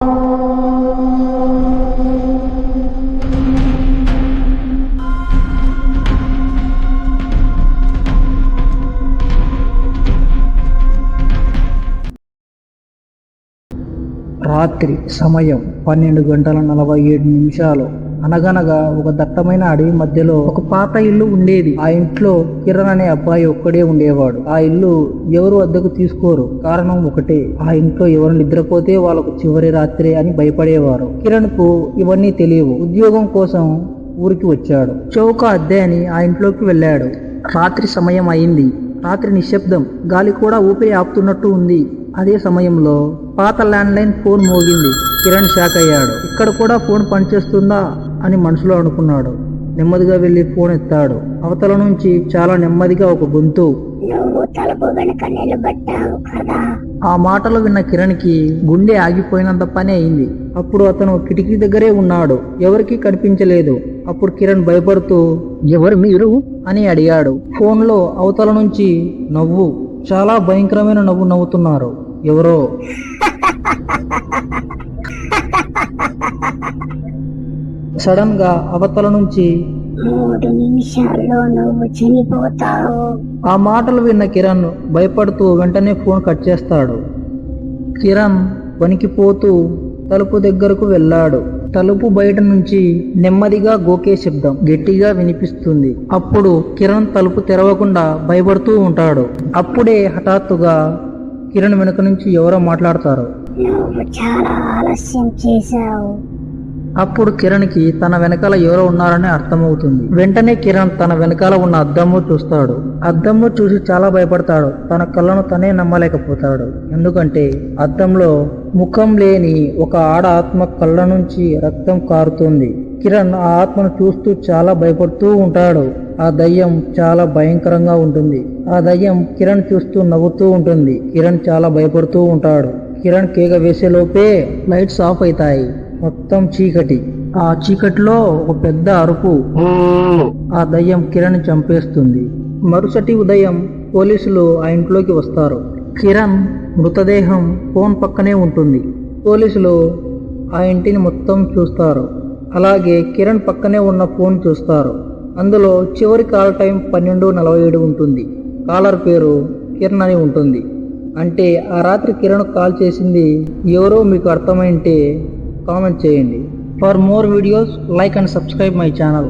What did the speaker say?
రాత్రి సమయం 12:47 అనగనగా ఒక దట్టమైన అడవి మధ్యలో ఒక పాత ఇల్లు ఉండేది. ఆ ఇంట్లో కిరణ్ అనే అబ్బాయి ఒక్కడే ఉండేవాడు. ఆ ఇల్లు ఎవరు అద్దెకు తీసుకోరు. కారణం ఒకటే, ఆ ఇంట్లో ఎవరు నిద్రపోతే వాళ్ళకు చివరి రాత్రి అని భయపడేవారు. కిరణ్ కు ఇవన్నీ తెలియవు. ఉద్యోగం కోసం ఊరికి వచ్చాడు. చౌక అద్దె అని ఆ ఇంట్లోకి వెళ్ళాడు. రాత్రి సమయం అయింది. రాత్రి నిశ్శబ్దం. గాలి కూడా ఊపిరి ఆపుతున్నట్టు ఉంది. అదే సమయంలో పాత ల్యాండ్లైన్ ఫోన్ మోగింది. కిరణ్ షాక్ అయ్యాడు. ఇక్కడ కూడా ఫోన్ పనిచేస్తుందా అని మనసులో అనుకున్నాడు. నెమ్మదిగా వెళ్లి ఫోన్ ఎత్తాడు. అవతల నుంచి చాలా నెమ్మదిగా ఒక గొంతు, నువ్వు తలుపు వెనుక నిలబడ్డావు కదా. ఆ మాటలు విన్న కిరణ్ కి గుండె ఆగిపోయినంత పని అయింది. అప్పుడు అతను కిటికీ దగ్గరే ఉన్నాడు. ఎవరికీ కనిపించలేదు. అప్పుడు కిరణ్ భయపడుతూ, ఎవరు మీరు అని అడిగాడు. ఫోన్లో అవతల నుంచి నవ్వు, చాలా భయంకరమైన నవ్వు నవ్వుతున్నారు. ఎవరో. సడన్ గా అవతల నుంచి, 3 నిమిషాల్లో నువ్వు చనిపోతావు. ఆ మాటలు విన్న కిరణ్ భయపడుతూ వెంటనే ఫోన్ కట్ చేస్తాడు. కిరణ్ వణికిపోతూ తలుపు దగ్గరకు వెళ్ళాడు. తలుపు బయట నుంచి నెమ్మదిగా గోకే శబ్దం గట్టిగా వినిపిస్తుంది. అప్పుడు కిరణ్ తలుపు తెరవకుండా భయపడుతూ ఉంటాడు. అప్పుడే హఠాత్తుగా కిరణ్ వెనుక నుంచి ఎవరో మాట్లాడతారు. నువ్వు చాలా ఆలస్యం చేశావు. అప్పుడు కిరణ్ కి తన వెనకాల ఎవరో ఉన్నారని అర్థమవుతుంది. వెంటనే కిరణ్ తన వెనకాల ఉన్న అద్దంలో చూస్తాడు. అద్దంలో చూసి చాలా భయపడతాడు. తన కళ్ళను తనే నమ్మలేకపోతాడు. ఎందుకంటే అద్దంలో ముఖం లేని ఒక ఆడ ఆత్మ కళ్ళ నుంచి రక్తం కారుతుంది. కిరణ్ ఆ ఆత్మను చూస్తూ చాలా భయపడుతూ ఉంటాడు. ఆ దయ్యం చాలా భయంకరంగా ఉంటుంది. ఆ దయ్యం కిరణ్ చూస్తూ నవ్వుతూ ఉంటుంది. కిరణ్ చాలా భయపడుతూ ఉంటాడు. కిరణ్ కేక వేసేలోపే లైట్స్ ఆఫ్ అవుతాయి. మొత్తం చీకటి. ఆ చీకటిలో ఒక పెద్ద అరుపు. ఆ దయ్యం కిరణ్ చంపేస్తుంది. మరుసటి ఉదయం పోలీసులు ఆ ఇంట్లోకి వస్తారు. కిరణ్ మృతదేహం ఫోన్ పక్కనే ఉంటుంది. పోలీసులు ఆ ఇంటిని మొత్తం చూస్తారు. అలాగే కిరణ్ పక్కనే ఉన్న ఫోన్ చూస్తారు. అందులో చివరి కాల్ టైం 12:47 ఉంటుంది. కాలర్ పేరు కిరణ్ అని ఉంటుంది. అంటే ఆ రాత్రి కిరణ్ కాల్ చేసింది ఎవరో మీకు అర్థమైంటే కామెంట్ చేయండి. For more videos like and subscribe my channel.